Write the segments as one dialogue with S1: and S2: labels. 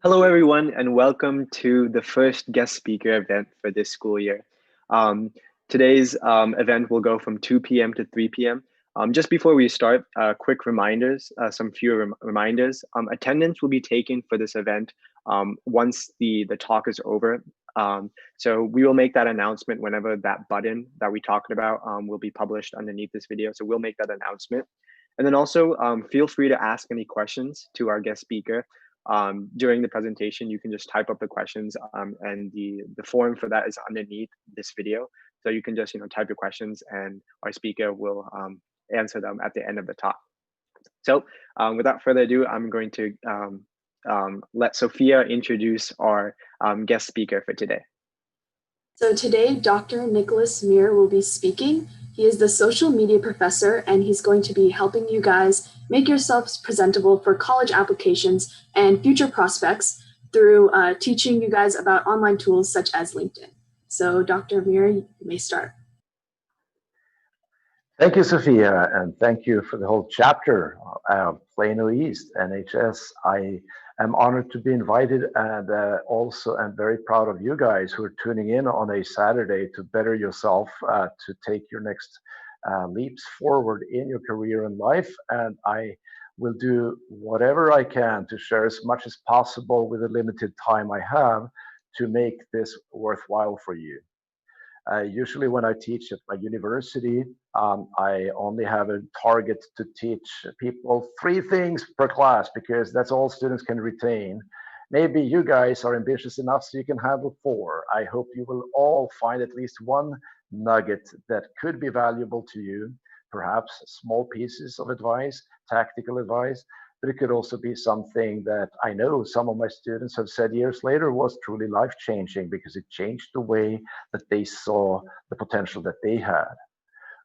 S1: Hello, everyone, and welcome to the first guest speaker event for this school year. Today's event will go from 2 p.m. to 3 p.m. Just before we start, quick reminders, some few reminders. Attendance will be taken for this event once the talk is over. So we will make that announcement whenever that button that we talked about will be published underneath this video. So we'll make that announcement. And then also feel free to ask any questions to our guest speaker. During the presentation, you can just type up the questions and the form for that is underneath this video. So you can just type your questions and our speaker will answer them at the end of the talk. So without further ado, I'm going to let Sophia introduce our guest speaker for today.
S2: So today, Dr. Nikhlas Myhr will be speaking. He is the social media professor, and he's going to be helping you guys make yourselves presentable for college applications and future prospects through teaching you guys about online tools such as LinkedIn. So Dr. Myhr, you may start.
S3: Thank you, Sophia, and thank you for the whole chapter of Plano East NHS. I am honored to be invited, and also am very proud of you guys who are tuning in on a Saturday to better yourself, to take your next leaps forward in your career and life. And I will do whatever I can to share as much as possible with the limited time I have to make this worthwhile for you. Usually, when I teach at my university, I only have a target to teach people three things per class because that's all students can retain. Maybe you guys are ambitious enough so you can handle four. I hope you will all find at least one nugget that could be valuable to you, perhaps small pieces of advice, tactical advice, but it could also be something that I know some of my students have said years later was truly life changing because it changed the way that they saw the potential that they had.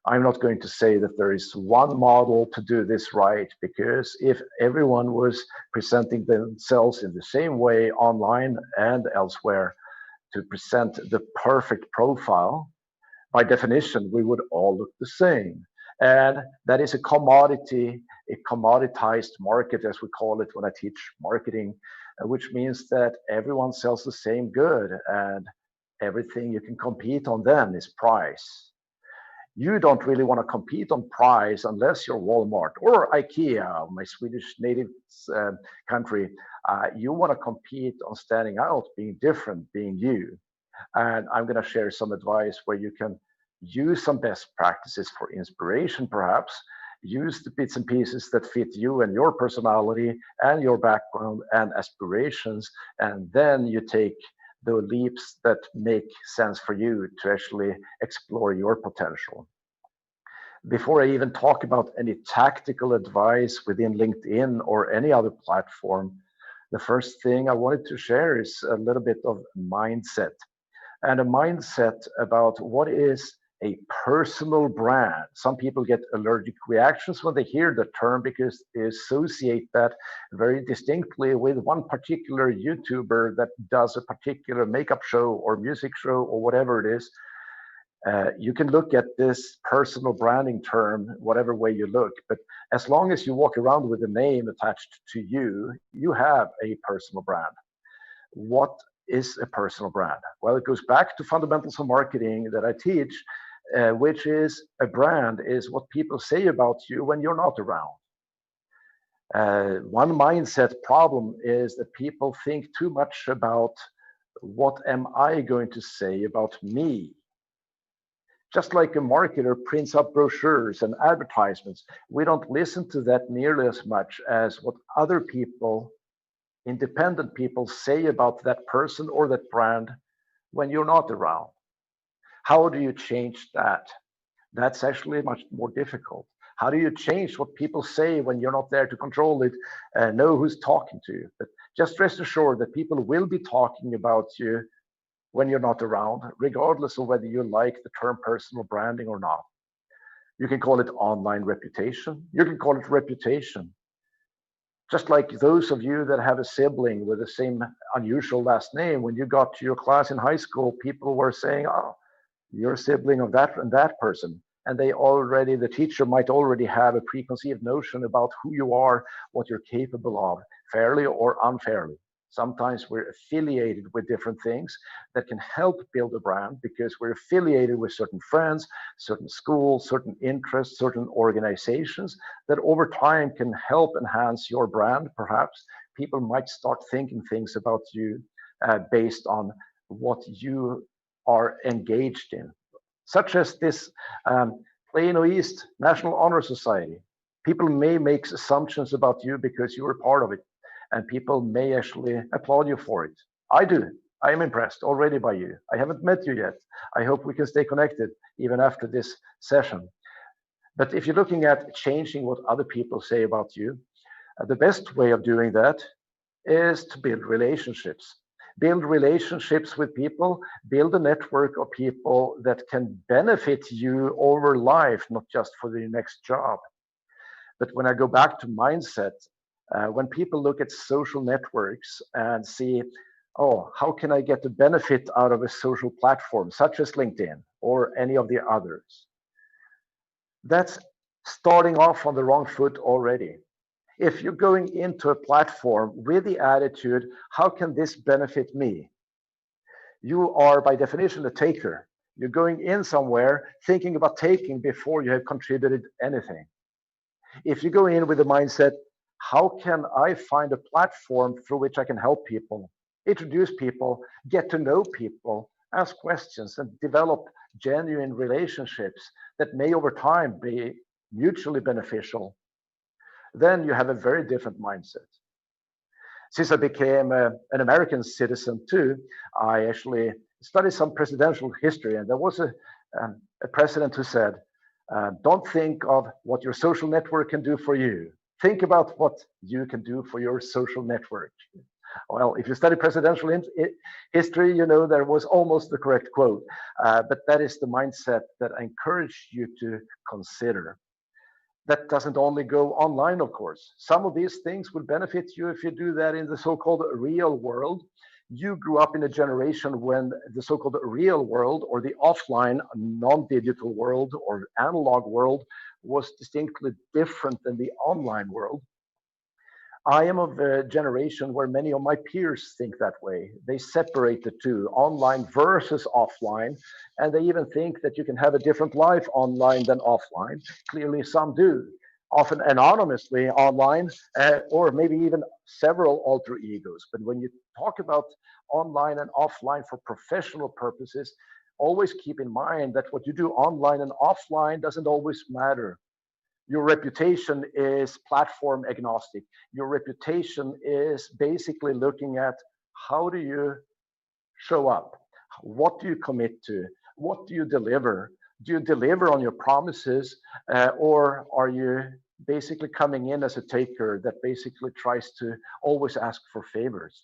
S3: I'm not going to say that there is one model to do this right, because if everyone was presenting themselves in the same way online and elsewhere to present the perfect profile, by definition, we would all look the same. And that is a commodity, a commoditized market, as we call it when I teach marketing, which means that everyone sells the same good, and everything you can compete on then is price. You don't really want to compete on price unless you're Walmart or IKEA, my Swedish native uh, country. You want to compete on standing out, being different, being you. And I'm going to share some advice where you can use some best practices for inspiration, perhaps. Use the bits and pieces that fit you and your personality and your background and aspirations. And then you take the leaps that make sense for you to actually explore your potential. Before I even talk about any tactical advice within LinkedIn or any other platform, the first thing I wanted to share is a little bit of mindset, and a mindset about what is a personal brand. Some people get allergic reactions when they hear the term because they associate that very distinctly with one particular YouTuber that does a particular makeup show or music show or whatever it is. You can look at this personal branding term whatever way you look, but as long as you walk around with a name attached to you, you have a personal brand. What is a personal brand? Well, it goes back to fundamentals of marketing that I teach, which is a brand is what people say about you when you're not around. One mindset problem is that people think too much about what am I going to say about me. Just like a marketer prints up brochures and advertisements, we don't listen to that nearly as much as what other people, independent people, say about that person or that brand when you're not around. How do you change that? That's actually much more difficult. How do you change what people say when you're not there to control it and know who's talking to you? But just rest assured that people will be talking about you when you're not around, regardless of whether you like the term personal branding or not. You can call it online reputation. You can call it reputation. Just like those of you that have a sibling with the same unusual last name, when you got to your class in high school, people were saying, oh, you're a sibling of that and that person. And they already, the teacher might already have a preconceived notion about who you are, what you're capable of, fairly or unfairly. Sometimes we're affiliated with different things that can help build a brand because we're affiliated with certain friends, certain schools, certain interests, certain organizations that over time can help enhance your brand. Perhaps people might start thinking things about you based on what you are engaged in, such as this Plano East National Honor Society. People may make assumptions about you because you were part of it, and people may actually applaud you for it. I do. I am impressed already by you. I haven't met you yet. I hope we can stay connected even after this session. But if you're looking at changing what other people say about you, the best way of doing that is to build relationships. Build relationships with people, build a network of people that can benefit you over life, not just for the next job. But when I go back to mindset, when people look at social networks and see, oh, how can I get the benefit out of a social platform such as LinkedIn or any of the others? That's starting off on the wrong foot already. If you're going into a platform with the attitude, how can this benefit me? You are by definition a taker. You're going in somewhere thinking about taking before you have contributed anything. If you go in with the mindset, how can I find a platform through which I can help people, introduce people, get to know people, ask questions, and develop genuine relationships that may over time be mutually beneficial, then you have a very different mindset. Since I became an American citizen too, I actually studied some presidential history, and there was a president who said, don't think of what your social network can do for you. Think about what you can do for your social network. Well, if you study presidential history, you know there was almost the correct quote, but that is the mindset that I encourage you to consider. That doesn't only go online, of course. Some of these things will benefit you if you do that in the so-called real world. You grew up in a generation when the so-called real world, or the offline non-digital world or analog world, was distinctly different than the online world. I am of a generation where many of my peers think that way. They separate the two, online versus offline, and they even think that you can have a different life online than offline. Clearly, some do, often anonymously online, or maybe even several alter egos. But when you talk about online and offline for professional purposes, always keep in mind that what you do online and offline doesn't always matter. Your reputation is platform agnostic. Your reputation is basically looking at how do you show up? What do you commit to? What do you deliver? Do you deliver on your promises, or are you basically coming in as a taker that basically tries to always ask for favors?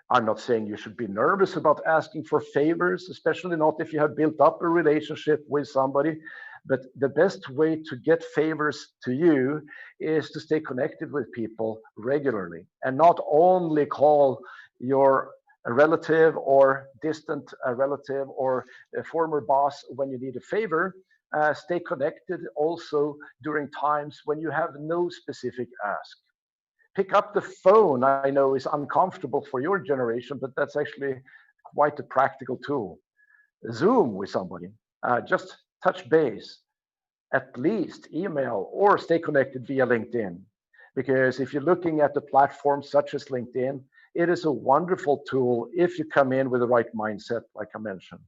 S3: I'm not saying you should be nervous about asking for favors, especially not if you have built up a relationship with somebody. But the best way to get favors to you is to stay connected with people regularly and not only call your relative or distant relative or a former boss when you need a favor. Stay connected also during times when you have no specific ask. Pick up the phone, I know is uncomfortable for your generation, but that's actually quite a practical tool. Zoom with somebody, just touch base, at least email or stay connected via LinkedIn. Because if you're looking at the platforms such as LinkedIn, it is a wonderful tool if you come in with the right mindset, like I mentioned.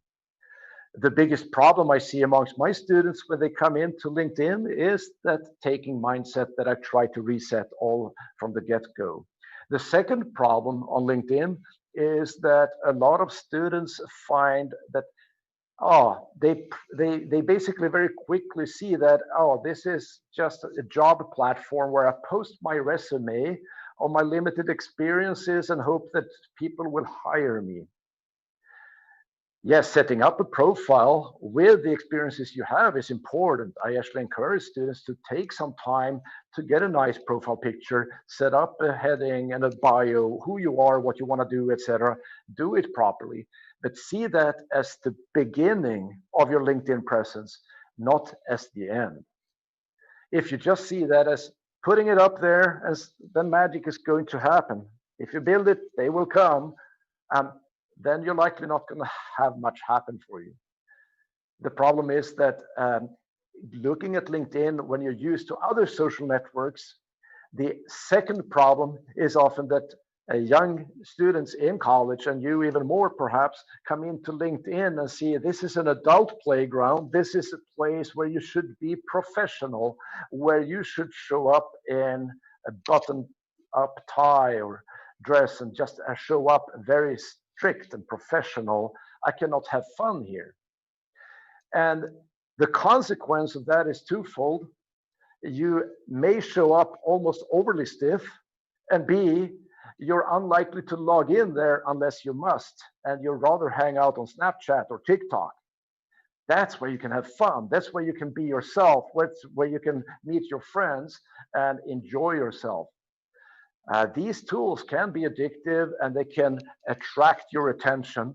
S3: The biggest problem I see amongst my students when they come into LinkedIn is that taking mindset that I try to reset all from the get-go. The second problem on LinkedIn is that a lot of students find that they basically very quickly see that, this is just a job platform where I post my resume on my limited experiences and hope that people will hire me. Yes, setting up a profile with the experiences you have is important. I actually encourage students to take some time to get a nice profile picture, set up a heading and a bio, who you are, what you want to do, etc. Do it properly, but see that as the beginning of your LinkedIn presence, not as the end. If you just see that as putting it up there, as then magic is going to happen. If you build it, they will come. Then you're likely not going to have much happen for you. The problem is that looking at LinkedIn when you're used to other social networks, the second problem is often that young students in college, and you even more perhaps, come into LinkedIn and see this is an adult playground. This is a place where you should be professional, where you should show up in a button-up tie or dress and just show up very strict and professional. I cannot have fun here. And the consequence of that is twofold. You may show up almost overly stiff, and B, you're unlikely to log in there unless you must, and you'd rather hang out on Snapchat or TikTok. That's where you can have fun. That's where you can be yourself, where you can meet your friends and enjoy yourself. These tools can be addictive and they can attract your attention.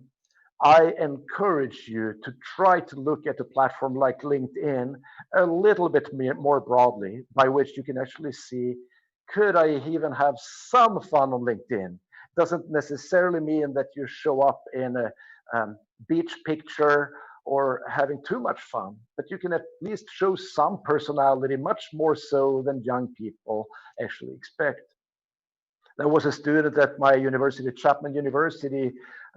S3: I encourage you to try to look at a platform like LinkedIn a little bit more broadly, by which you can actually see, could I even have some fun on LinkedIn? Doesn't necessarily mean that you show up in a beach picture or having too much fun, but you can at least show some personality, much more so than young people actually expect. There was a student at my university, Chapman University,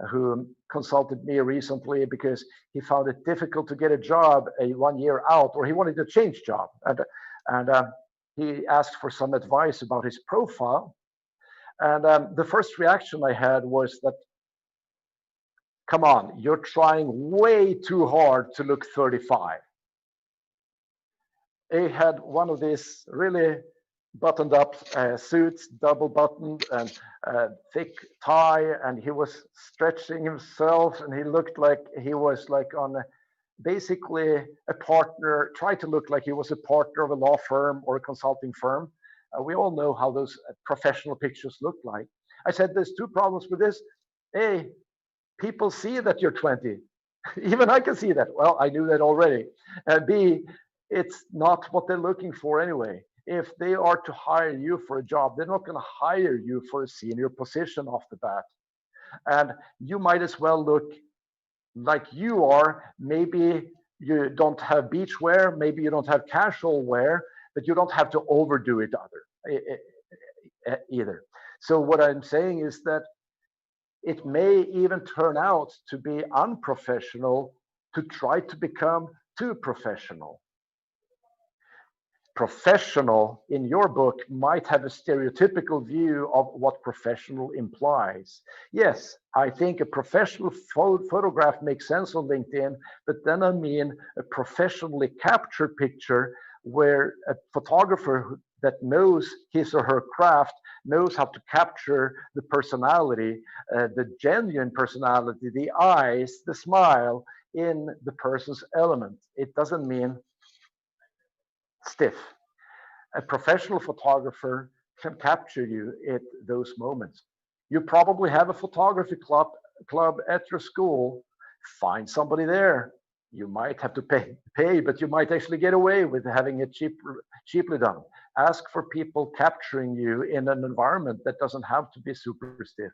S3: who consulted me recently because he found it difficult to get a job 1 year out, or he wanted to change job. And he asked for some advice about his profile. And the first reaction I had was that, come on, you're trying way too hard to look 35. He had one of these really buttoned up suits, double buttoned and thick tie, and he was stretching himself, and he looked like he was like on basically a partner, tried to look like he was a partner of a law firm or a consulting firm. We all know how those professional pictures look like. I said, there's two problems with this. A, people see that you're 20. Even I can see that. Well, I knew that already. And B, it's not what they're looking for anyway. If they are to hire you for a job, they're not going to hire you for a senior position off the bat. And you might as well look like you are. Maybe you don't have beach wear, maybe you don't have casual wear, but you don't have to overdo it either. So what I'm saying is that it may even turn out to be unprofessional to try to become too professional. Professional in your book might have a stereotypical view of what professional implies. Yes, I think a professional photograph makes sense on LinkedIn, but then I mean a professionally captured picture where a photographer that knows his or her craft knows how to capture the personality, the genuine personality, the eyes, the smile in the person's element. It doesn't mean stiff. A professional photographer can capture you at those moments. You probably have a photography club at your school. Find somebody there. You might have to pay, but you might actually get away with having it cheaply done. Ask for people capturing you in an environment that doesn't have to be super stiff,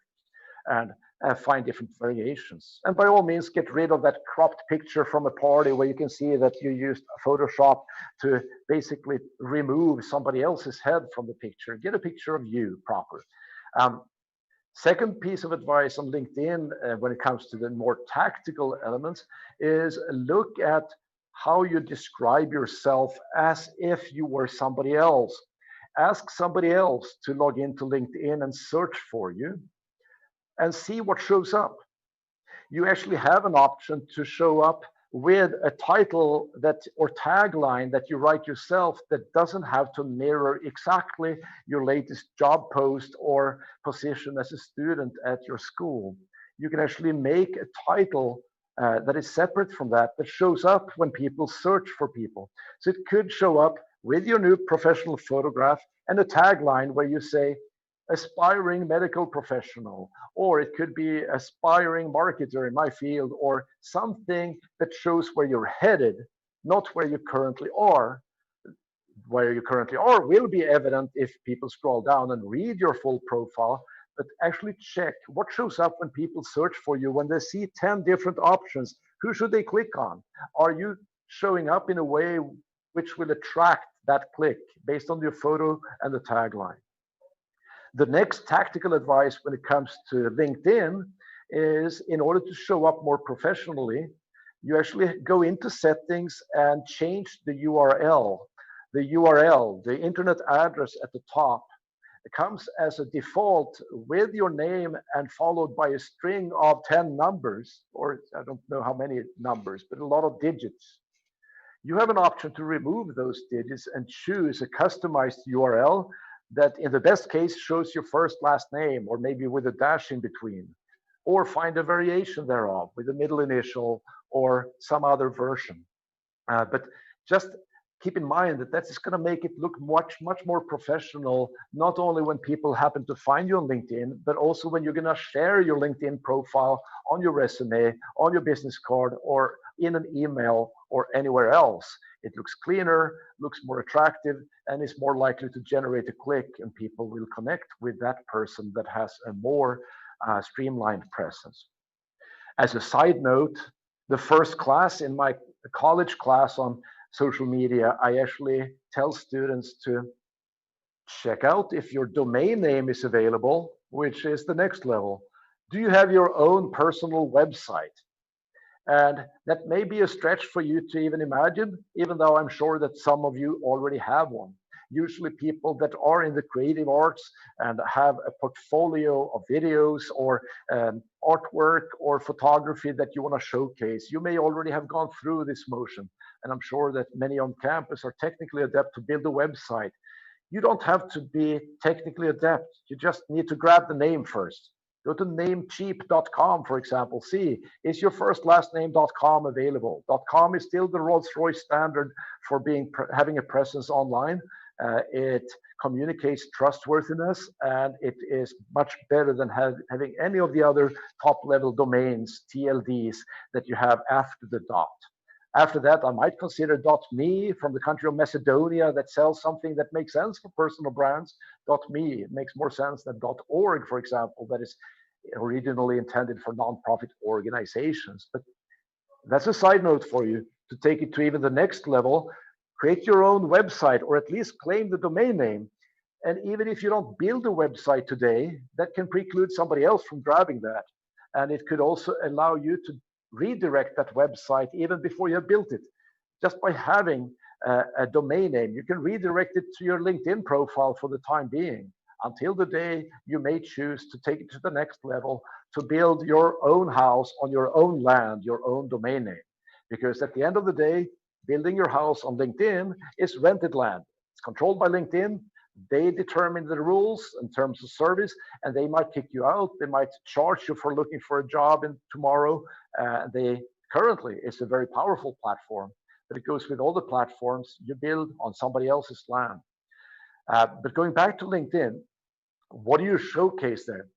S3: and find different variations. And by all means, get rid of that cropped picture from a party where you can see that you used Photoshop to basically remove somebody else's head from the picture. Get a picture of you proper. Second piece of advice on LinkedIn when it comes to the more tactical elements is look at how you describe yourself as if you were somebody else. Ask somebody else to log into LinkedIn and search for you and see what shows up. You actually have an option to show up with a title that or tagline that you write yourself that doesn't have to mirror exactly your latest job post or position as a student at your school. You can actually make a title that is separate from that shows up when people search for people. So it could show up with your new professional photograph and a tagline where you say, aspiring medical professional, or it could be aspiring marketer in my field, or something that shows where you're headed, not where you currently are. Where you currently are will be evident if people scroll down and read your full profile, but actually check what shows up when people search for you. When they see 10 different options, who should they click on? Are you showing up in a way which will attract that click based on your photo and the tagline? The next tactical advice when it comes to LinkedIn is, in order to show up more professionally, you actually go into settings and change the URL. The URL, the internet address at the top, comes as a default with your name and followed by a string of 10 numbers, or I don't know how many numbers, but a lot of digits. You have an option to remove those digits and choose a customized URL that in the best case shows your first last name, or maybe with a dash in between, or find a variation thereof with a middle initial or some other version. But just keep in mind that that's going to make it look much, much more professional, not only when people happen to find you on LinkedIn, but also when you're going to share your LinkedIn profile on your resume, on your business card, or in an email or anywhere else. It looks cleaner, looks more attractive, and is more likely to generate a click, and people will connect with that person that has a more streamlined presence. As a side note, the first class in my college class on social media, I actually tell students to check out if your domain name is available, which is the next level. Do you have your own personal website? And that may be a stretch for you to even imagine, even though I'm sure that some of you already have one. Usually people that are in the creative arts and have a portfolio of videos or artwork or photography that you want to showcase, you may already have gone through this motion. And I'm sure that many on campus are technically adept to build a website. You don't have to be technically adept. You just need to grab the name first. Go to namecheap.com, for example. See, is your first last name.com available? .com is still the Rolls-Royce standard for having a presence online. It communicates trustworthiness, and it is much better than having any of the other top-level domains, TLDs, that you have after the dot. After that, I might consider .me from the country of Macedonia that sells something that makes sense for personal brands. .me, it makes more sense than .org, for example, that is originally intended for nonprofit organizations. But that's a side note for you to take it to even the next level. Create your own website, or at least claim the domain name. And even if you don't build a website today, that can preclude somebody else from grabbing that. And it could also allow you to redirect that website even before you have built it. Just by having a domain name, you can redirect it to your LinkedIn profile for the time being, until the day you may choose to take it to the next level, to build your own house on your own land, your own domain name. Because at the end of the day, building your house on LinkedIn is rented land. It's controlled by LinkedIn. They determine the rules in terms of service, and they might kick you out. They might charge you for looking for a job tomorrow. They currently is a very powerful platform, but it goes with all the platforms you build on somebody else's land. But going back to LinkedIn, what do you showcase there?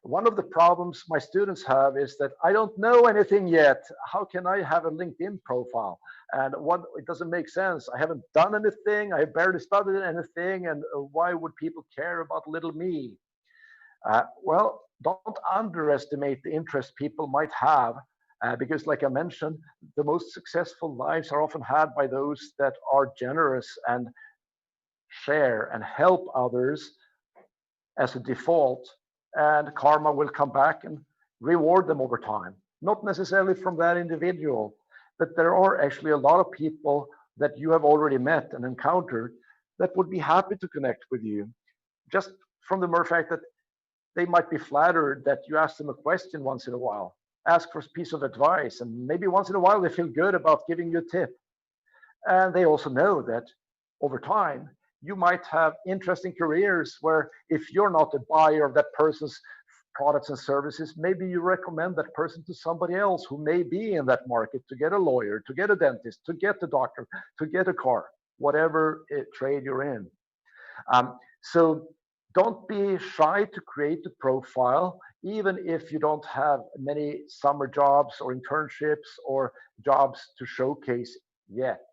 S3: One of the problems my students have is that I don't know anything yet. How can I have a LinkedIn profile? And it doesn't make sense. I haven't done anything. I have barely studied anything. And why would people care about little me? Well, don't underestimate the interest people might have, because like I mentioned, the most successful lives are often had by those that are generous and share and help others as a default, and karma will come back and reward them over time. Not necessarily from that individual, but there are actually a lot of people that you have already met and encountered that would be happy to connect with you, just from the mere fact that they might be flattered that you ask them a question once in a while, ask for a piece of advice, and maybe once in a while they feel good about giving you a tip. And they also know that over time, you might have interesting careers where if you're not a buyer of that person's products and services, maybe you recommend that person to somebody else who may be in that market to get a lawyer, to get a dentist, to get a doctor, to get a car, whatever trade you're in. So don't be shy to create a profile, even if you don't have many summer jobs or internships or jobs to showcase yet.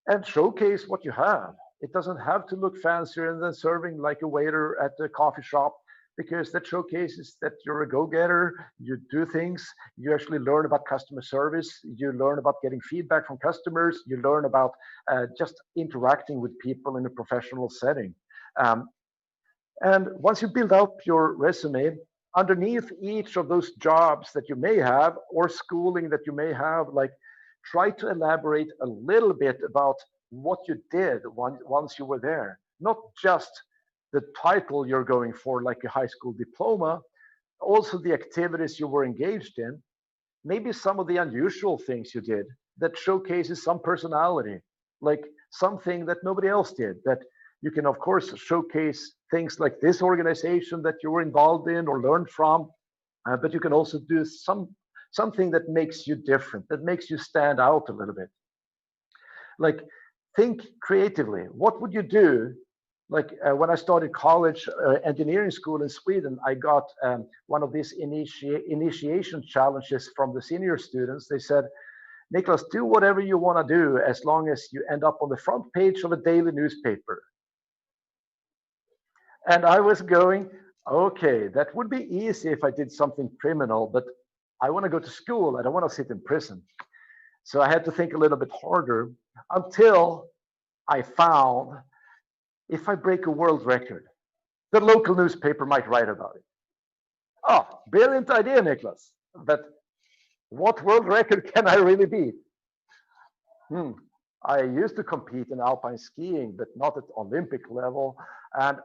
S3: And showcase what you have. It doesn't have to look fancier than serving like a waiter at the coffee shop, because that showcases that you're a go-getter, you do things, you actually learn about customer service, you learn about getting feedback from customers, you learn about just interacting with people in a professional setting. And once you build up your resume, underneath each of those jobs that you may have or schooling that you may have, like, try to elaborate a little bit about what you did once you were there. Not just the title you're going for, like a high school diploma, also the activities you were engaged in, maybe some of the unusual things you did that showcases some personality, like something that nobody else did. That you can, of course, showcase things like this organization that you were involved in or learned from, but you can also do something that makes you different, that makes you stand out a little bit. Like, think creatively. What would you do? Like when I started college, engineering school in Sweden, I got one of these initiation challenges from the senior students. They said, Nicholas, do whatever you want to do as long as you end up on the front page of a daily newspaper. And I was going, okay, that would be easy if I did something criminal, but I want to go to school. I don't want to sit in prison. So I had to think a little bit harder until I found if I break a world record, the local newspaper might write about it. Oh, brilliant idea, Nicholas. But what world record can I really beat? I used to compete in alpine skiing, but not at Olympic level. And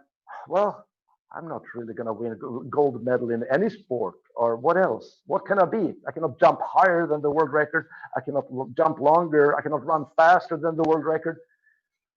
S3: well, I'm not really going to win a gold medal in any sport. Or what else? What can I beat? I cannot jump higher than the world record. I cannot jump longer. I cannot run faster than the world record.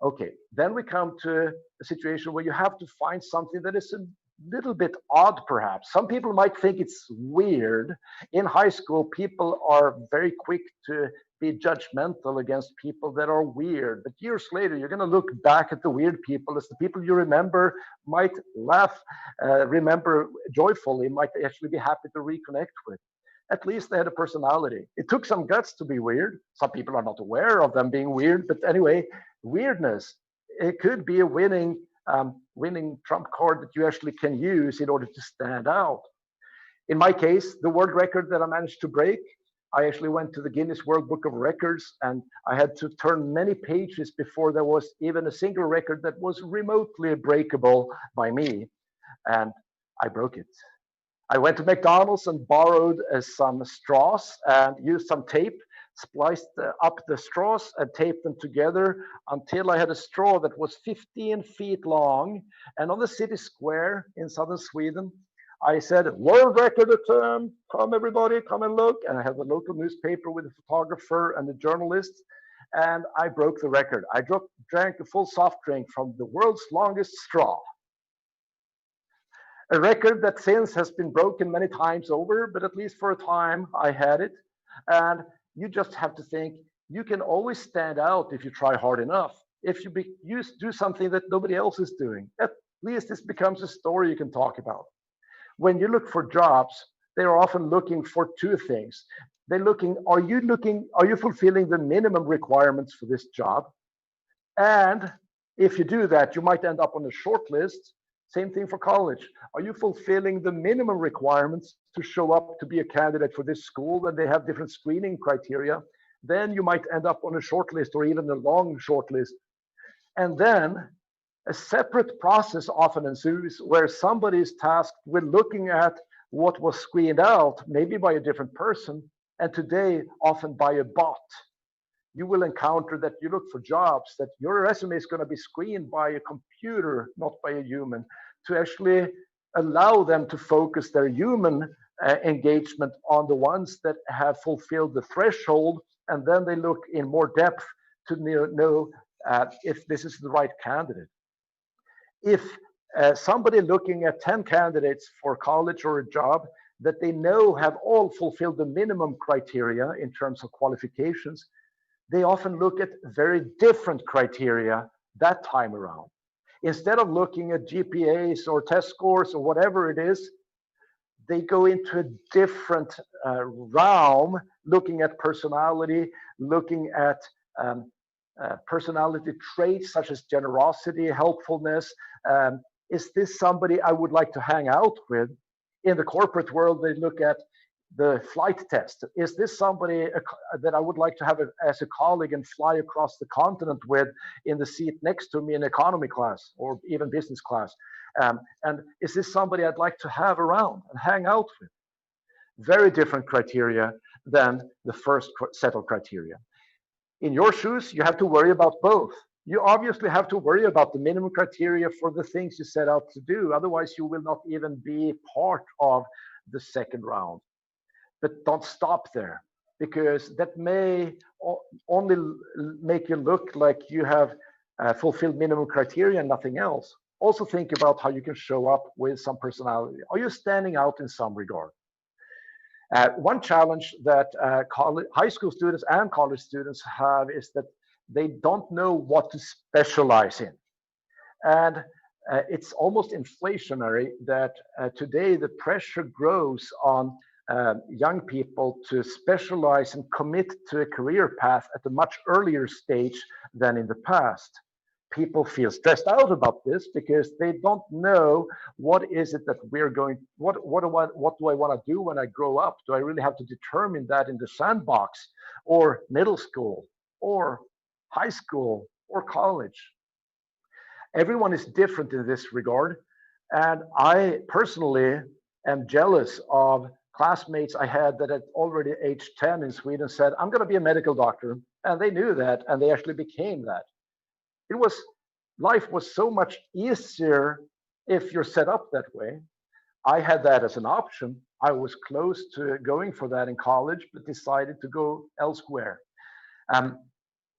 S3: Okay, then we come to a situation where you have to find something that is a little bit odd, perhaps. Some people might think it's weird. In high school, people are very quick to be judgmental against people that are weird. But years later, you're going to look back at the weird people as the people you remember might laugh, remember joyfully, might actually be happy to reconnect with. At least they had a personality. It took some guts to be weird. Some people are not aware of them being weird, but anyway, weirdness, it could be a winning trump card that you actually can use in order to stand out. In my case, the world record that I managed to break, I actually went to the Guinness World Book of Records, and I had to turn many pages before there was even a single record that was remotely breakable by me, and I broke it. I went to McDonald's and borrowed some straws and used some tape, spliced up the straws and taped them together until I had a straw that was 15 feet long. And on the city square in southern Sweden, I said, world record attempt, come everybody, come and look. And I had the local newspaper with a photographer and a journalist. And I broke the record. I drank a full soft drink from the world's longest straw. A record that since has been broken many times over, but at least for a time I had it. And you just have to think, you can always stand out if you try hard enough. If you do something that nobody else is doing, at least this becomes a story you can talk about. When you look for jobs, they are often looking for two things. They're looking, are you fulfilling the minimum requirements for this job? And if you do that, you might end up on a short list. Same thing for college. Are you fulfilling the minimum requirements to show up to be a candidate for this school? And they have different screening criteria. Then you might end up on a short list or even a long short list. And then a separate process often ensues where somebody is tasked with looking at what was screened out, maybe by a different person, and today often by a bot. You will encounter that you look for jobs that your resume is going to be screened by a computer, not by a human, to actually allow them to focus their human engagement on the ones that have fulfilled the threshold, and then they look in more depth to know if this is the right candidate. If somebody looking at 10 candidates for college or a job that they know have all fulfilled the minimum criteria in terms of qualifications, they often look at very different criteria that time around. Instead of looking at GPAs or test scores or whatever it is, they go into a different realm, looking at personality, looking at personality traits such as generosity, helpfulness. Is this somebody I would like to hang out with? In the corporate world, they look at the flight test. Is this somebody that I would like to have as a colleague and fly across the continent with in the seat next to me in economy class or even business class? And is this somebody I'd like to have around and hang out with? Very different criteria than the first set of criteria. In your shoes, you have to worry about both. You obviously have to worry about the minimum criteria for the things you set out to do. Otherwise, you will not even be part of the second round. But don't stop there, because that may only make you look like you have fulfilled minimum criteria and nothing else. Also think about how you can show up with some personality. Are you standing out in some regard? One challenge that high school students and college students have is that they don't know what to specialize in. And it's almost inflationary that today the pressure grows on young people to specialize and commit to a career path at a much earlier stage than in the past. People feel stressed out about this because they don't know what is it that we're going, what do I want to do when I grow up? Do I really have to determine that in the sandbox, or middle school, or high school, or college? Everyone is different in this regard. And I personally am jealous of classmates I had that at already age 10 in Sweden said, I'm going to be a medical doctor. And they knew that, and they actually became that. It was, life was so much easier if you're set up that way. I had that as an option. I was close to going for that in college, but decided to go elsewhere.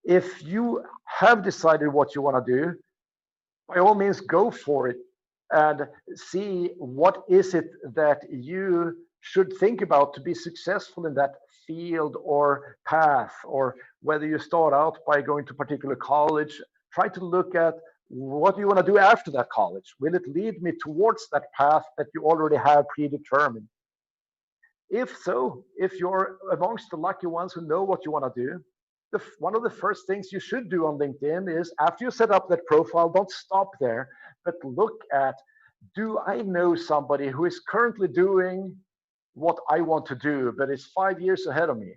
S3: If you have decided what you want to do, by all means, go for it and see what is it that you should think about to be successful in that field or path, or whether you start out by going to a particular college. Try to look at what you want to do after that college. Will it lead me towards that path that you already have predetermined? If so, if you're amongst the lucky ones who know what you want to do, one of the first things you should do on LinkedIn is, after you set up that profile, don't stop there, but look at, do I know somebody who is currently doing what I want to do, but is 5 years ahead of me?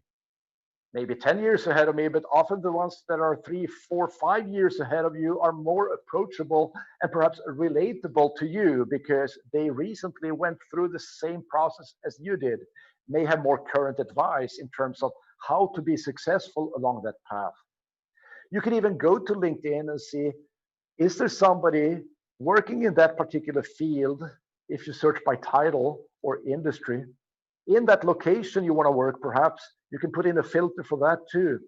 S3: Maybe 10 years ahead of me, but often the ones that are 3, 4, 5 years ahead of you are more approachable and perhaps relatable to you because they recently went through the same process as you did, may have more current advice in terms of how to be successful along that path. You can even go to LinkedIn and see, is there somebody working in that particular field, if you search by title or industry, in that location you want to work, perhaps you can put in a filter for that too.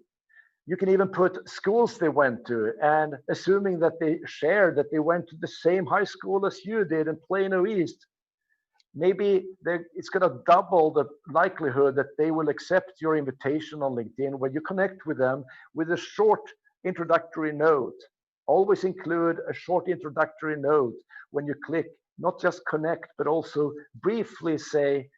S3: You can even put schools they went to, and assuming that they shared that they went to the same high school as you did in Plano East, maybe it's going to double the likelihood that they will accept your invitation on LinkedIn when you connect with them with a short introductory note. Always include a short introductory note when you click, not just connect, but also briefly say,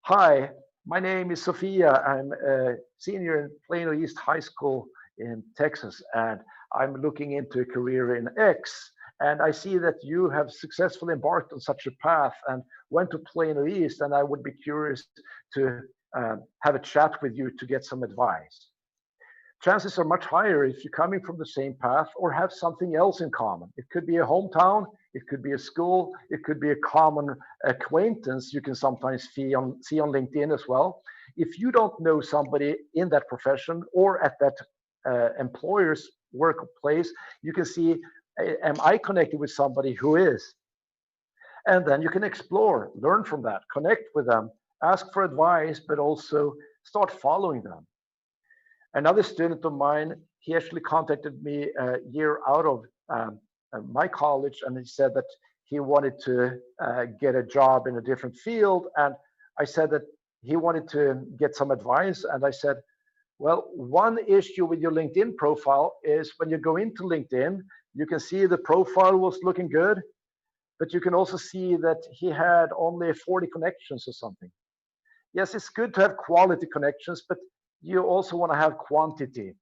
S3: hi, my name is Sophia. I'm a senior in Plano East High School in Texas, and I'm looking into a career in X. And I see that you have successfully embarked on such a path and went to Plano East, and I would be curious to have a chat with you to get some advice. Chances are much higher if you're coming from the same path or have something else in common. It could be a hometown, it could be a school, it could be a common acquaintance you can sometimes see on LinkedIn as well. If you don't know somebody in that profession or at that employer's workplace, you can see, am I connected with somebody who is? And then you can explore, learn from that, connect with them, ask for advice, but also start following them. Another student of mine, he actually contacted me a year out of my college, and he said that he wanted to get a job in a different field. And I said that he wanted to get some advice. And I said, well, one issue with your LinkedIn profile is when you go into LinkedIn, you can see the profile was looking good, but you can also see that he had only 40 connections or something. Yes, it's good to have quality connections, but you also want to have quantity.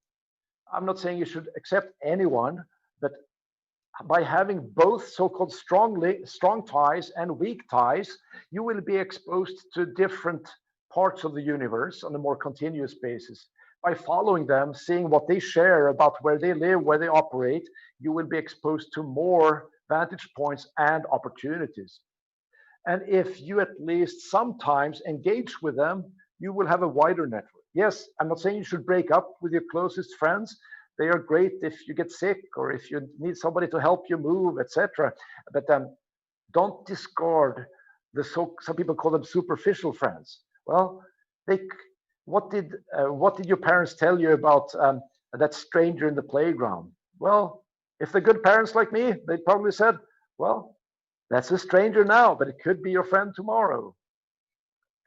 S3: I'm not saying you should accept anyone, but by having both so-called strong ties and weak ties, you will be exposed to different parts of the universe on a more continuous basis. By following them, seeing what they share about where they live, where they operate, you will be exposed to more vantage points and opportunities. And if you at least sometimes engage with them, you will have a wider network. Yes, I'm not saying you should break up with your closest friends. They are great if you get sick or if you need somebody to help you move, etc. But don't discard some people call them superficial friends. Well, what did your parents tell you about that stranger in the playground? Well, if they're good parents like me, they probably said, well, that's a stranger now, but it could be your friend tomorrow.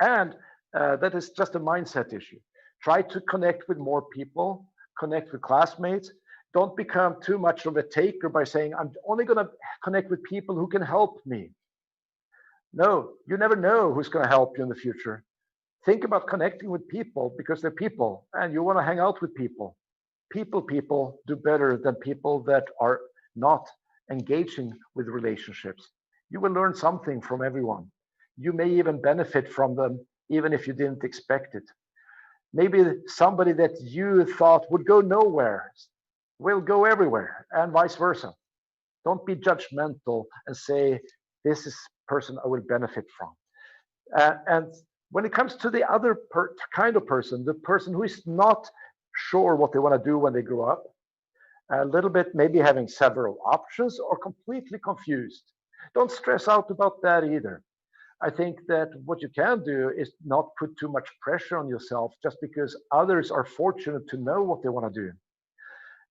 S3: And that is just a mindset issue. Try to connect with more people, connect with classmates, Don't become too much of a taker by saying, I'm only going to connect with people who can help me. No, you never know who's going to help you in the future. Think about connecting with people because they're people and you want to hang out with people. People do better than people that are not engaging with relationships. You will learn something from everyone. You may even benefit from them, even if you didn't expect it. Maybe somebody that you thought would go nowhere will go everywhere, and vice versa. Don't be judgmental and say, this is a person I will benefit from. And when it comes to the other kind of person, the person who is not sure what they want to do when they grow up, a little bit maybe having several options or completely confused, don't stress out about that either. I think that what you can do is not put too much pressure on yourself just because others are fortunate to know what they want to do.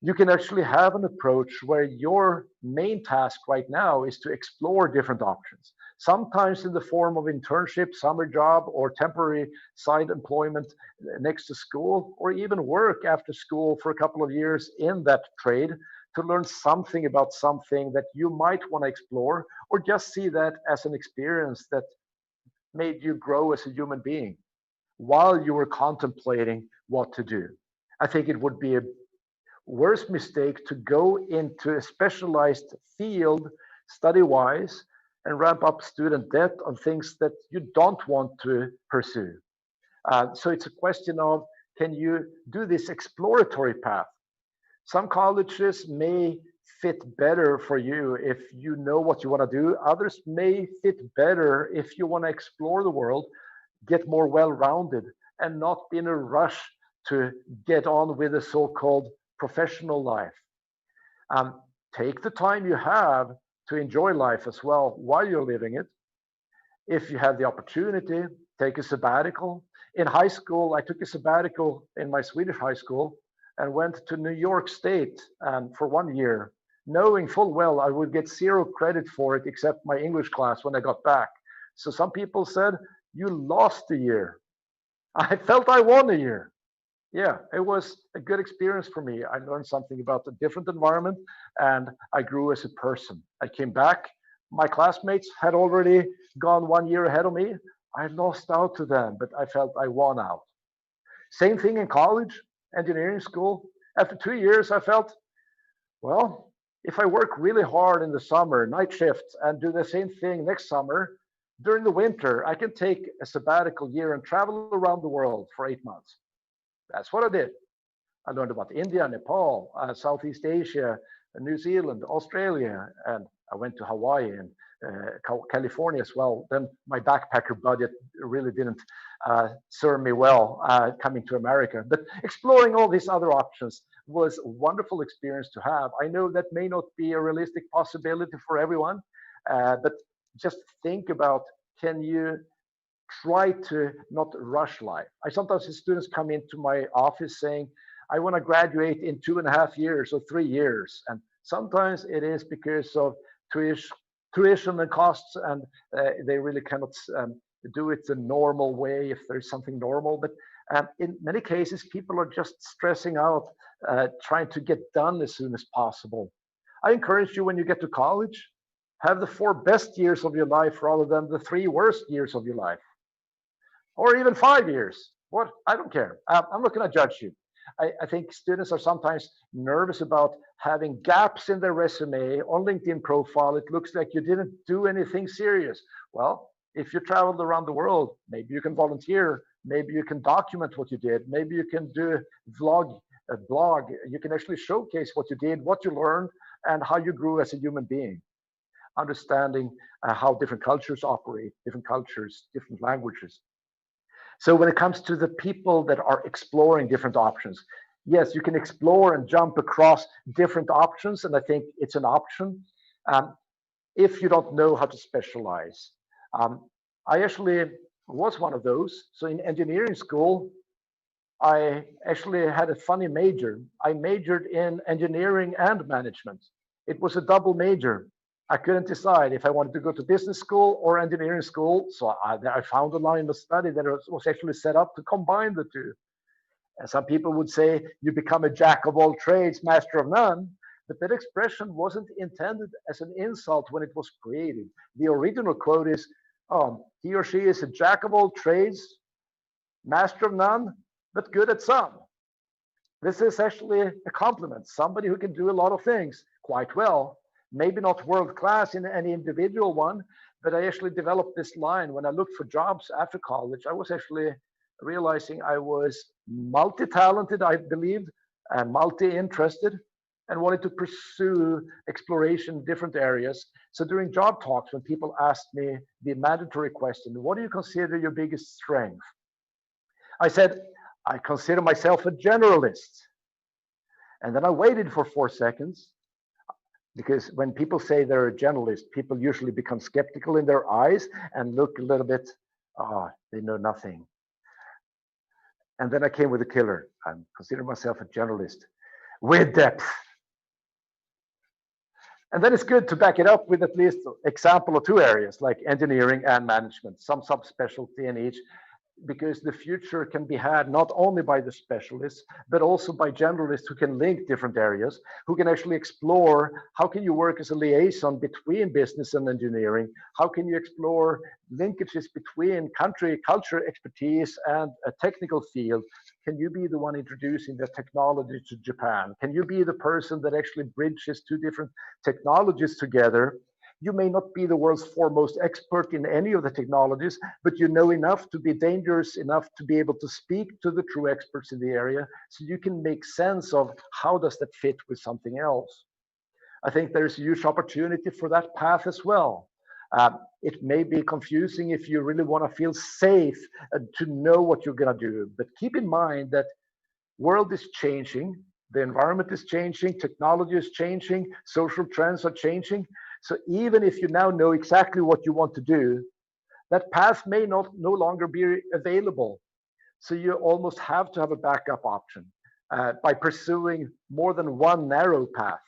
S3: You can actually have an approach where your main task right now is to explore different options, sometimes in the form of internship, summer job, or temporary side employment next to school, or even work after school for a couple of years in that trade to learn something about something that you might want to explore, or just see that as an experience that made you grow as a human being while you were contemplating what to do. I think it would be a worst mistake to go into a specialized field study wise and ramp up student debt on things that you don't want to pursue. So it's a question of, can you do this exploratory path? Some colleges may fit better for you if you know what you want to do. Others may fit better if you want to explore the world, get more well-rounded, and not be in a rush to get on with the so-called professional life. Take the time you have to enjoy life as well while you're living it. If you have the opportunity, take a sabbatical. In high school, I took a sabbatical in my Swedish high school and went to New York State for 1 year, knowing full well I would get zero credit for it except my English class when I got back. So some people said, you lost a year. I felt I won a year. Yeah, it was a good experience for me. I learned something about a different environment and I grew as a person. I came back. My classmates had already gone 1 year ahead of me. I lost out to them, but I felt I won out. Same thing in college, engineering school. After 2 years, I felt, well, if I work really hard in the summer, night shifts, and do the same thing next summer, during the winter, I can take a sabbatical year and travel around the world for 8 months. That's what I did. I learned about India, Nepal, Southeast Asia, New Zealand, Australia, and I went to Hawaii and California as well. Then my backpacker budget really didn't serve me well coming to America. But exploring all these other options was a wonderful experience to have. I know that may not be a realistic possibility for everyone, but just think about, can you try to not rush life? I sometimes see students come into my office saying, I want to graduate in 2.5 years or 3 years. And sometimes it is because of tuition and costs, and they really cannot do it the normal way if there's something normal. But in many cases, people are just stressing out, trying to get done as soon as possible. I encourage you, when you get to college, have the 4 best years of your life rather than the 3 worst years of your life. Or even 5 years. What? I don't care. I'm not going to judge you. I think students are sometimes nervous about having gaps in their resume or LinkedIn profile. It looks like you didn't do anything serious. Well, if you traveled around the world, maybe you can volunteer. Maybe you can document what you did. Maybe you can do a blog. You can actually showcase what you did, what you learned, and how you grew as a human being. Understanding how different cultures operate, different cultures, different languages. So when it comes to the people that are exploring different options, yes, you can explore and jump across different options, and I think it's an option if you don't know how to specialize. I actually was one of those. So in engineering school, I actually had a funny major. I majored in engineering and management. It was a double major. I couldn't decide if I wanted to go to business school or engineering school. So I found a line of study that was actually set up to combine the two. And some people would say you become a jack of all trades, master of none. But that expression wasn't intended as an insult when it was created. The original quote is, he or she is a jack of all trades, master of none, but good at some. This is actually a compliment. Somebody who can do a lot of things quite well, maybe not world class in any individual one, but I actually developed this line when I looked for jobs after college. I was actually realizing I was multi-talented, I believed, and multi-interested, and wanted to pursue exploration in different areas. So during job talks, when people asked me the mandatory question, what do you consider your biggest strength? I said, I consider myself a generalist. And then I waited for 4 seconds, because when people say they're a generalist, people usually become skeptical in their eyes and look a little bit, they know nothing. And then I came with a killer. I consider myself a generalist with depth. And then it's good to back it up with at least an example of 2 areas like engineering and management, some subspecialty in each, because the future can be had not only by the specialists, but also by generalists who can link different areas, who can actually explore how can you work as a liaison between business and engineering, how can you explore linkages between country, culture, expertise, and a technical field. Can you be the one introducing the technology to Japan? Can you be the person that actually bridges 2 different technologies together? You may not be the world's foremost expert in any of the technologies, but you know enough to be dangerous enough to be able to speak to the true experts in the area, so you can make sense of how does that fit with something else. I think there's a huge opportunity for that path as well. It may be confusing if you really want to feel safe to know what you're going to do, but keep in mind that world is changing, the environment is changing, technology is changing, social trends are changing. So even if you now know exactly what you want to do, that path may no longer be available. So you almost have to have a backup option by pursuing more than one narrow path.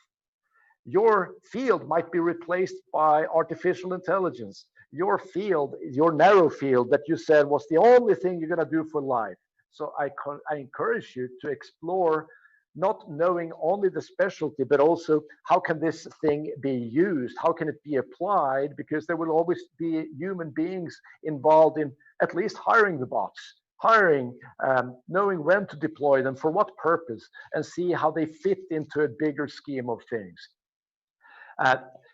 S3: Your field might be replaced by artificial intelligence. Your field, your narrow field that you said was the only thing you're going to do for life. So I encourage you to explore not knowing only the specialty, but also how can this thing be used? How can it be applied? Because there will always be human beings involved in at least hiring the bots, knowing when to deploy them, for what purpose, and see how they fit into a bigger scheme of things.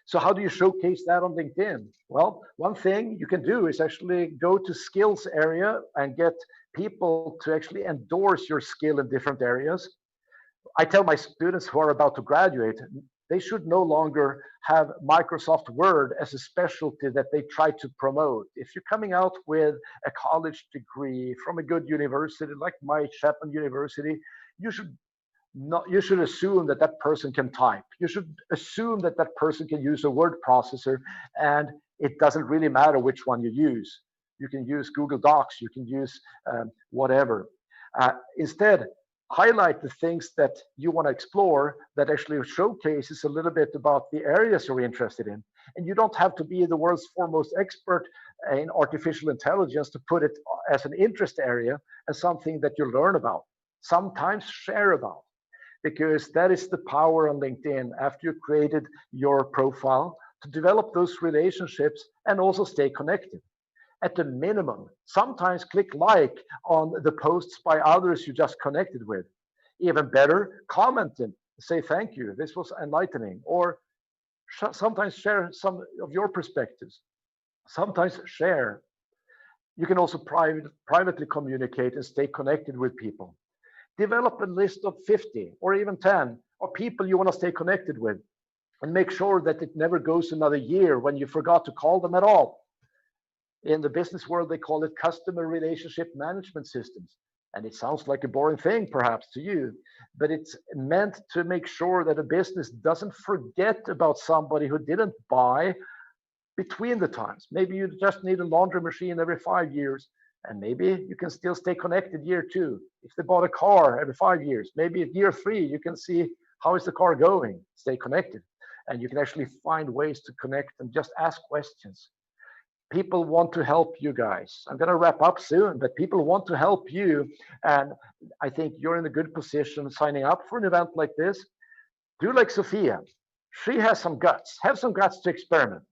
S3: So how do you showcase that on LinkedIn? Well, one thing you can do is actually go to skills area and get people to actually endorse your skill in different areas. I tell my students who are about to graduate, they should no longer have Microsoft Word as a specialty that they try to promote. If you're coming out with a college degree from a good university like my Chapman University, you should assume that that person can type. You should assume that that person can use a word processor, and it doesn't really matter which one you use. You can use Google Docs, you can use whatever. Instead, highlight the things that you want to explore that actually showcases a little bit about the areas you're interested in. And you don't have to be the world's foremost expert in artificial intelligence to put it as an interest area and something that you learn about, sometimes share about, because that is the power on LinkedIn after you created your profile, to develop those relationships and also stay connected. At the minimum, sometimes click like on the posts by others you just connected with. Even better, comment and say thank you, this was enlightening, or sometimes share some of your perspectives. Sometimes share. You can also privately communicate and stay connected with people. Develop a list of 50 or even 10 of people you want to stay connected with, and make sure that it never goes another year when you forgot to call them at all. In the business world, they call it customer relationship management systems. And it sounds like a boring thing, perhaps, to you, but it's meant to make sure that a business doesn't forget about somebody who didn't buy between the times. Maybe you just need a laundry machine every 5 years, and maybe you can still stay connected year 2. If they bought a car every 5 years, maybe at year 3, you can see how is the car going, stay connected. And you can actually find ways to connect and just ask questions. people want to help you guys. I'm going to wrap up soon, but people want to help you. And I think you're in a good position signing up for an event like this. Do like Sophia. She has some guts, have some guts to experiment.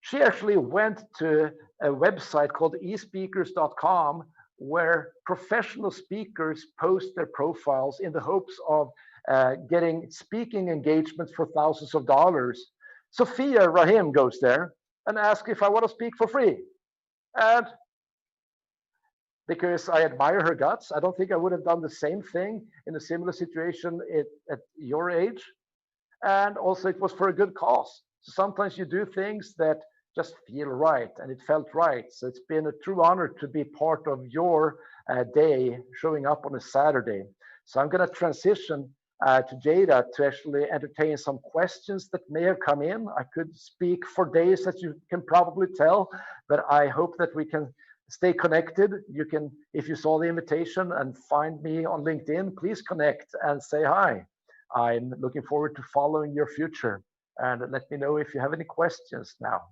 S3: She actually went to a website called espeakers.com where professional speakers post their profiles in the hopes of getting speaking engagements for thousands of dollars. Sophia Rahim goes there and asks if I want to speak for free. And because I admire her guts, I don't think I would have done the same thing in a similar situation at your age. And also, it was for a good cause. So sometimes you do things that just feel right, and it felt right. So it's been a true honor to be part of your day, showing up on a Saturday. So I'm going to transition to Jada to actually entertain some questions that may have come in. I could speak for days, as you can probably tell, but I hope that we can stay connected. You can, if you saw the invitation and find me on LinkedIn, please connect and say hi. I'm looking forward to following your future, and let me know if you have any questions now.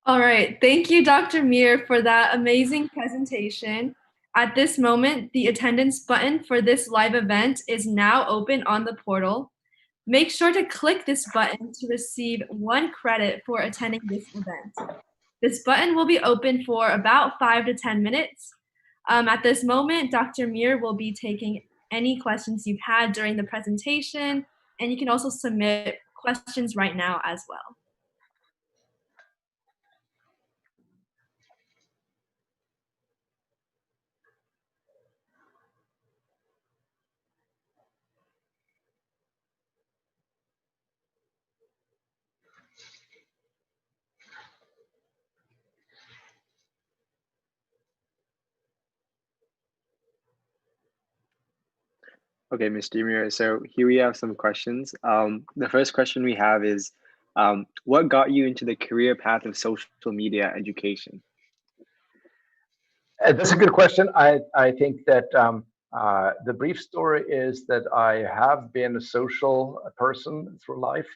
S4: All right, thank you, Dr. Myhr, for that amazing presentation. At this moment, the attendance button for this live event is now open on the portal. Make sure to click this button to receive 1 credit for attending this event. This button will be open for about 5 to 10 minutes. At this moment, Dr. Myhr will be taking any questions you've had during the presentation, and you can also submit questions right now as well.
S1: Okay, Mr. Myhr. So here we have some questions. The first question we have is, what got you into the career path of social media education?
S3: That's a good question. I think that the brief story is that I have been a social person through life,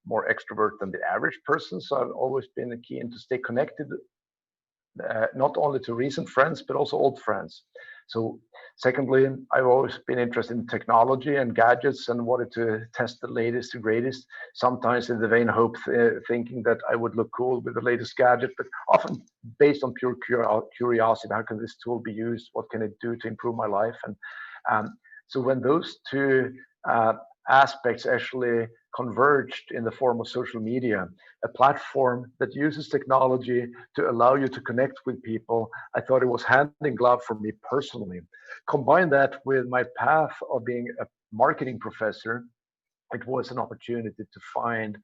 S3: more extrovert than the average person. So I've always been keen to stay connected, not only to recent friends, but also old friends. So secondly, I've always been interested in technology and gadgets and wanted to test the latest and greatest, sometimes in the vain hope, thinking that I would look cool with the latest gadget, but often based on pure curiosity. How can this tool be used? What can it do to improve my life? And so when those two aspects actually converged in the form of social media, a platform that uses technology to allow you to connect with people, I thought it was hand in glove for me personally. Combine that with my path of being a marketing professor, it was an opportunity to find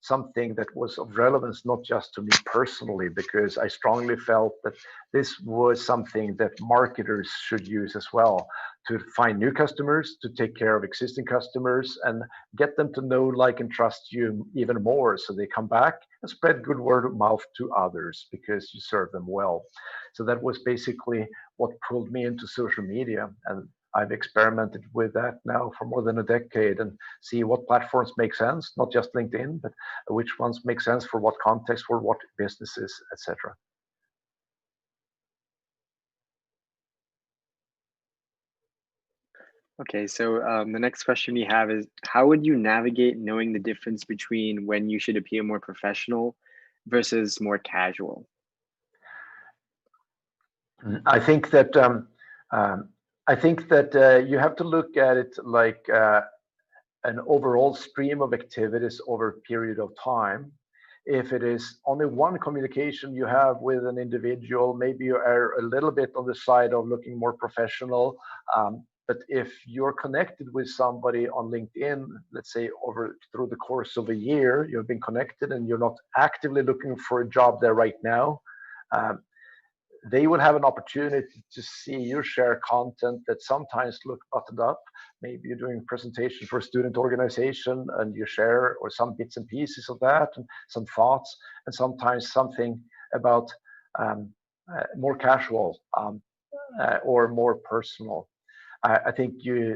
S3: something that was of relevance, not just to me personally, because I strongly felt that this was something that marketers should use as well, to find new customers, to take care of existing customers, and get them to know, like, and trust you even more, so they come back and spread good word of mouth to others because you serve them well. So that was basically what pulled me into social media, and I've experimented with that now for more than a decade and see what platforms make sense, not just LinkedIn, but which ones make sense for what context, for what businesses, etc.
S1: Okay, so the next question we have is, how would you navigate knowing the difference between when you should appear more professional versus more casual?
S3: I think that you have to look at it like an overall stream of activities over a period of time. If it is only one communication you have with an individual, maybe you are a little bit on the side of looking more professional. But if you're connected with somebody on LinkedIn, let's say through the course of a year, you've been connected and you're not actively looking for a job there right now, they will have an opportunity to see you share content that sometimes look buttoned up. Maybe you're doing a presentation for a student organization and you share or some bits and pieces of that and some thoughts, and sometimes something about more casual or more personal. I think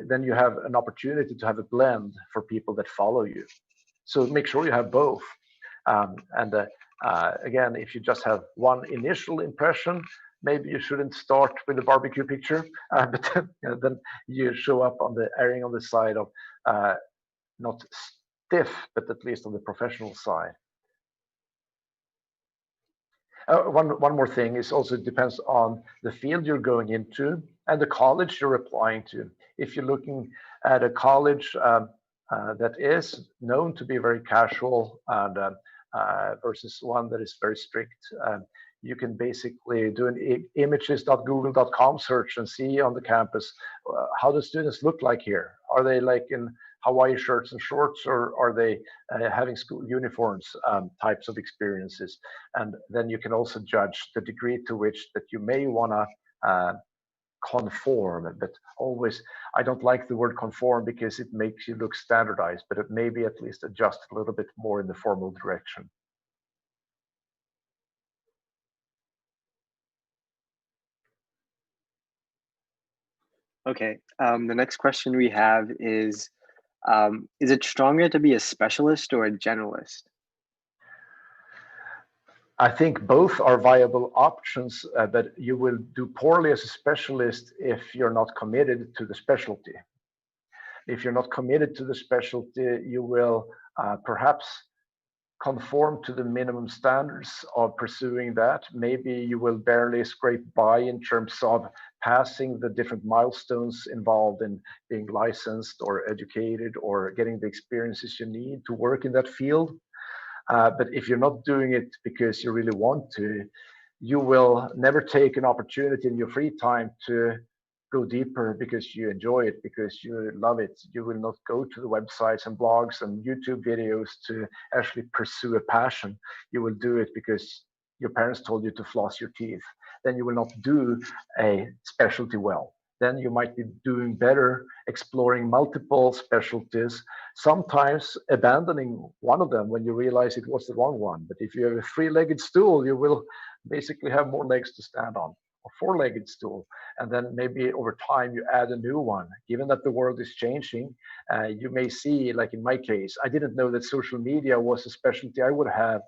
S3: then you have an opportunity to have a blend for people that follow you. So make sure you have both. Again, if you just have one initial impression, maybe you shouldn't start with the barbecue picture, but then you show up on the erring on the side of not stiff, but at least on the professional side. One more thing is also it depends on the field you're going into and the college you're applying to. If you're looking at a college that is known to be very casual and versus one that is very strict, you can basically do an images.google.com search and see on the campus how the students look like here. Are they like in Hawaii shirts and shorts, or are they having school uniforms types of experiences? And then you can also judge the degree to which that you may want to conform, but always, I don't like the word conform because it makes you look standardized, but it maybe at least adjust a little bit more in the formal direction.
S1: Okay, the next question we have is it stronger to be a specialist or a generalist?
S3: I think both are viable options, but you will do poorly as a specialist if you're not committed to the specialty. If you're not committed to the specialty, you will perhaps conform to the minimum standards of pursuing that. Maybe you will barely scrape by in terms of passing the different milestones involved in being licensed or educated or getting the experiences you need to work in that field. But if you're not doing it because you really want to, you will never take an opportunity in your free time to go deeper because you enjoy it, because you love it. You will not go to the websites and blogs and YouTube videos to actually pursue a passion. You will do it because your parents told you to floss your teeth. Then you will not do a specialty well. Then you might be doing better exploring multiple specialties, sometimes abandoning one of them when you realize it was the wrong one. But if you have a three-legged stool, you will basically have more legs to stand on, or four-legged stool. And then maybe over time you add a new one. Given that the world is changing, you may see, like in my case, I didn't know that social media was a specialty I would have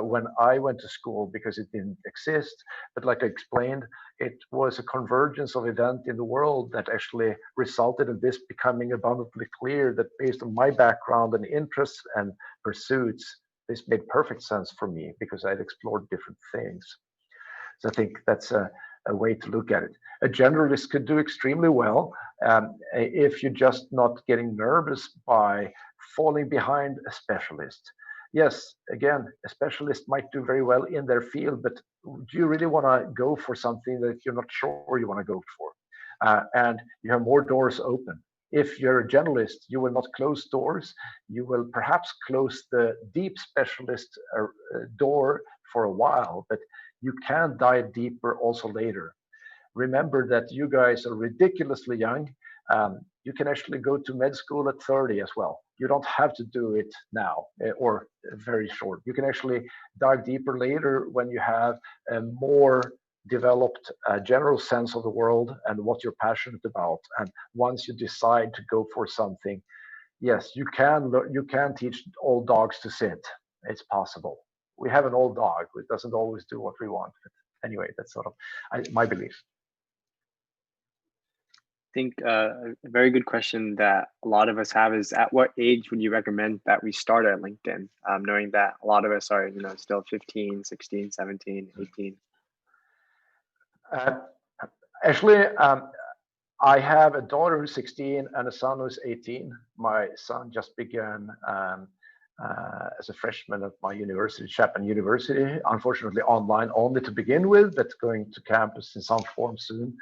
S3: when I went to school because it didn't exist. But like I explained, it was a convergence of events in the world that actually resulted in this becoming abundantly clear that based on my background and interests and pursuits, this made perfect sense for me because I'd explored different things. So I think that's a way to look at it. A generalist could do extremely well if you're just not getting nervous by falling behind a specialist. Yes, again, a specialist might do very well in their field, but do you really want to go for something that you're not sure you want to go for? And you have more doors open. If you're a generalist, you will not close doors. You will perhaps close the deep specialist door for a while, but you can dive deeper also later. Remember that you guys are ridiculously young. You can actually go to med school at 30 as well. You don't have to do it now or very short. You can actually dive deeper later when you have a more developed general sense of the world and what you're passionate about. And once you decide to go for something, yes, you can teach old dogs to sit. It's possible. We have an old dog who doesn't always do what we want. But anyway, that's sort of my belief.
S1: I think a very good question that a lot of us have is, at what age would you recommend that we start at LinkedIn, knowing that a lot of us are, still 15, 16, 17, 18?
S3: Actually, I have a daughter who's 16 and a son who's 18. My son just began as a freshman at my university, Chapman University, unfortunately online only to begin with, but going to campus in some form soon.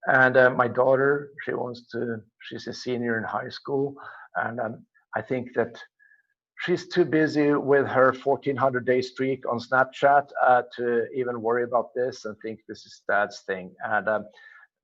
S3: And my daughter, she's a senior in high school. And I think that she's too busy with her 1,400-day streak on Snapchat to even worry about this and think this is dad's thing. And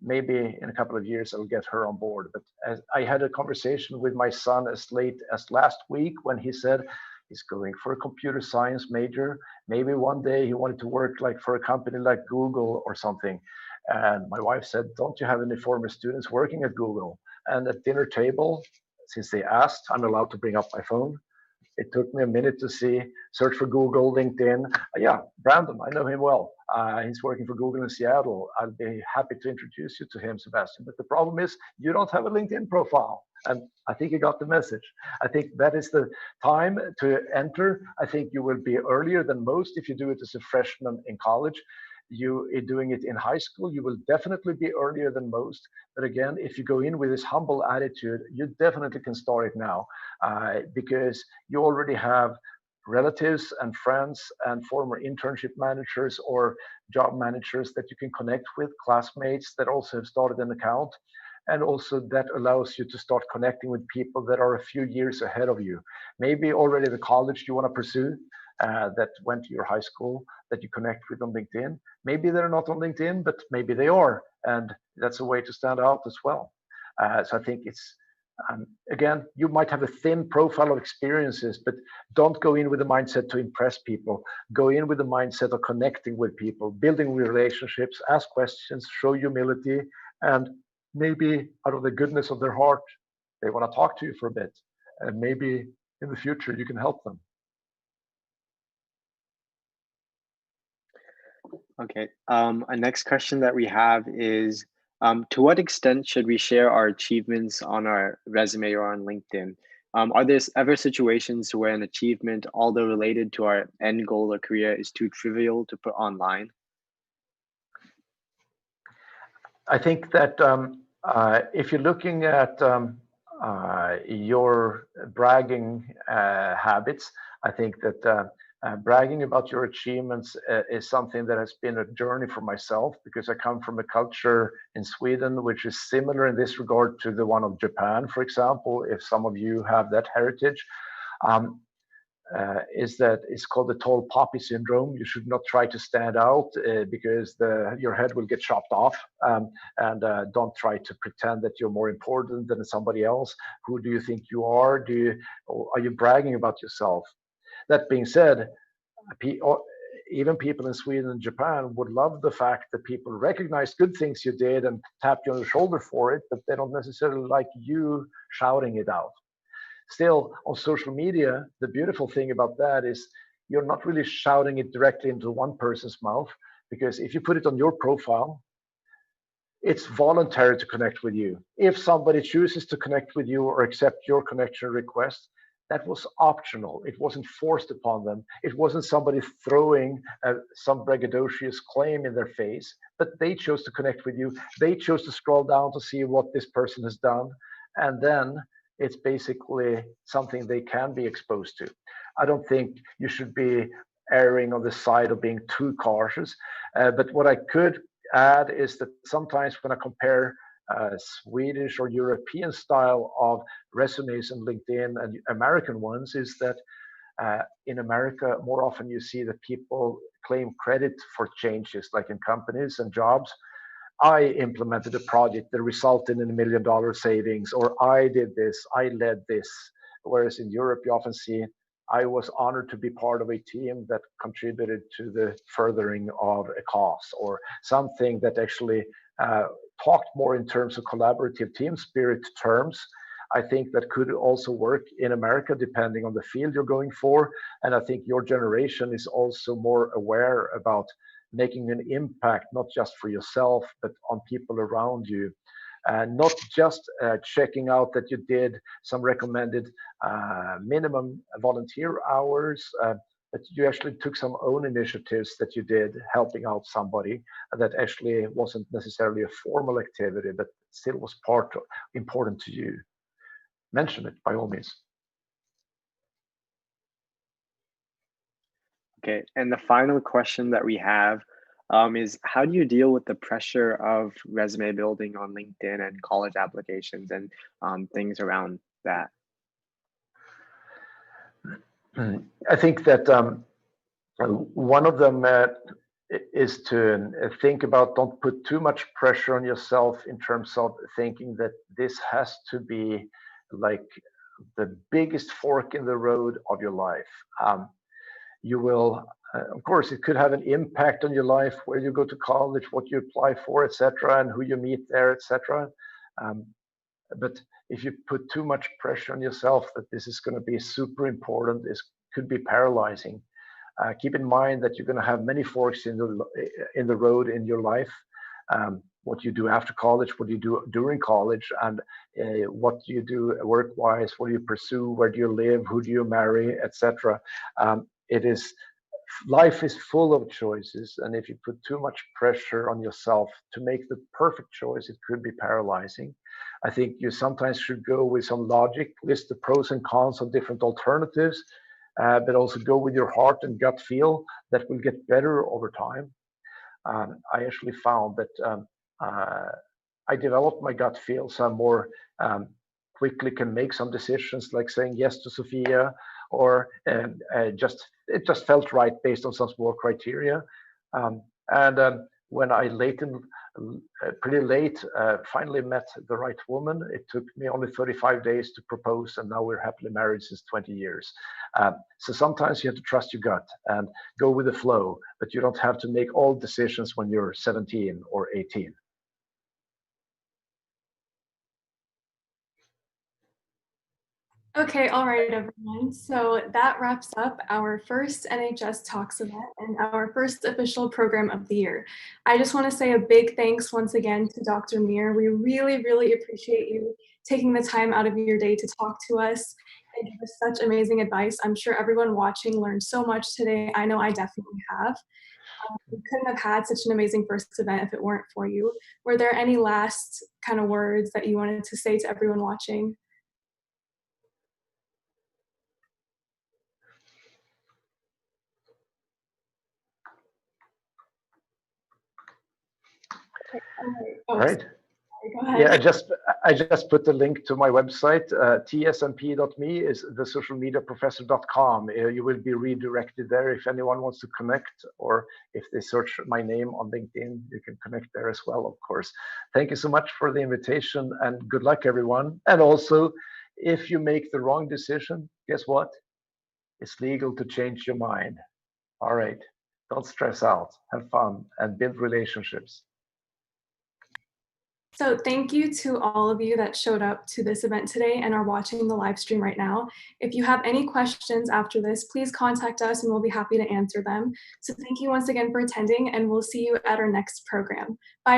S3: maybe in a couple of years, I'll get her on board. But I had a conversation with my son as late as last week when he said he's going for a computer science major. Maybe one day he wanted to work like for a company like Google or something. And my wife said, don't you have any former students working at Google? And at dinner table, since they asked, I'm allowed to bring up my phone. It took me a minute to see, search for Google, LinkedIn. Yeah, Brandon, I know him well. He's working for Google in Seattle. I'll be happy to introduce you to him, Sebastian. But the problem is you don't have a LinkedIn profile. And I think you got the message. I think that is the time to enter. I think you will be earlier than most if you do it as a freshman in college. You doing it in high school, you will definitely be earlier than most. But again, if you go in with this humble attitude, you definitely can start it now, because you already have relatives and friends and former internship managers or job managers that you can connect with, classmates that also have started an account. And also that allows you to start connecting with people that are a few years ahead of you. Maybe already the college you want to pursue, that went to your high school, that you connect with on LinkedIn. Maybe they're not on LinkedIn, but maybe they are. And that's a way to stand out as well. So I think it's, again, you might have a thin profile of experiences, but don't go in with the mindset to impress people. Go in with the mindset of connecting with people, building relationships, ask questions, show humility, and maybe out of the goodness of their heart, they want to talk to you for a bit. And maybe in the future, you can help them.
S1: Okay. A next question that we have is, to what extent should we share our achievements on our resume or on LinkedIn? Are there ever situations where an achievement, although related to our end goal or career, is too trivial to put online?
S3: I think that if you're looking at your bragging habits, I think that bragging about your achievements is something that has been a journey for myself, because I come from a culture in Sweden which is similar in this regard to the one of Japan, for example, if some of you have that heritage. Is that it's called the tall poppy syndrome. You should not try to stand out because your head will get chopped off. And don't try to pretend that you're more important than somebody else. Who do you think you are? Are you bragging about yourself? That being said, even people in Sweden and Japan would love the fact that people recognize good things you did and tap you on the shoulder for it, but they don't necessarily like you shouting it out. Still, on social media, the beautiful thing about that is you're not really shouting it directly into one person's mouth, because if you put it on your profile, it's voluntary to connect with you. If somebody chooses to connect with you or accept your connection request, that was optional. It wasn't forced upon them. It wasn't somebody throwing some braggadocious claim in their face, but they chose to connect with you. They chose to scroll down to see what this person has done. And then it's basically something they can be exposed to. I don't think you should be erring on the side of being too cautious. But what I could add is that sometimes when I compare Swedish or European style of resumes on LinkedIn and American ones, is that in America, more often you see that people claim credit for changes, like in companies and jobs. I implemented a project that resulted in $1 million savings, or I did this, I led this. Whereas in Europe, you often see, I was honored to be part of a team that contributed to the furthering of a cause, or something that actually talked more in terms of collaborative team spirit terms. I think that could also work in America, depending on the field you're going for. And I think your generation is also more aware about making an impact, not just for yourself, but on people around you. And not just checking out that you did some recommended minimum volunteer hours, but you actually took some own initiatives that you did, helping out somebody that actually wasn't necessarily a formal activity, but still was important to you. Mention it by all means.
S1: Okay, and the final question that we have is, how do you deal with the pressure of resume building on LinkedIn and college applications and things around that?
S3: I think that one of them is to think about, don't put too much pressure on yourself in terms of thinking that this has to be like the biggest fork in the road of your life. You will, of course, it could have an impact on your life, where you go to college, what you apply for, etc., and who you meet there, etc. But if you put too much pressure on yourself that this is going to be super important, it could be paralyzing. Keep in mind that you're going to have many forks in the road in your life. What you do after college, what you do during college, and what you do work-wise, what do you pursue, where do you live, who do you marry, etc. Life is full of choices, and if you put too much pressure on yourself to make the perfect choice, it could be paralyzing. I think you sometimes should go with some logic, list the pros and cons of different alternatives, but also go with your heart and gut feel. That will get better over time. I actually found that I developed my gut feel, so I'm more quickly can make some decisions, like saying yes to Sophia, or it just felt right based on some small criteria. When I pretty late finally met the right woman, it took me only 35 days to propose, and now we're happily married since 20 years. So sometimes you have to trust your gut and go with the flow, but you don't have to make all decisions when you're 17 or 18.
S4: Okay, all right, everyone. So that wraps up our first NHS Talks event and our first official program of the year. I just want to say a big thanks once again to Dr. Myhr. We really, really appreciate you taking the time out of your day to talk to us and give us such amazing advice. I'm sure everyone watching learned so much today. I know I definitely have. We couldn't have had such an amazing first event if it weren't for you. Were there any last kind of words that you wanted to say to everyone watching?
S3: All right.
S4: Go ahead.
S3: Yeah, I just put the link to my website. tsmp.me is the socialmediaprofessor.com. You will be redirected there if anyone wants to connect, or if they search my name on LinkedIn, you can connect there as well, of course. Thank you so much for the invitation, and good luck, everyone. And also, if you make the wrong decision, guess what? It's legal to change your mind. All right. Don't stress out. Have fun and build relationships.
S4: So thank you to all of you that showed up to this event today and are watching the live stream right now. If you have any questions after this, please contact us and we'll be happy to answer them. So thank you once again for attending, and we'll see you at our next program. Bye.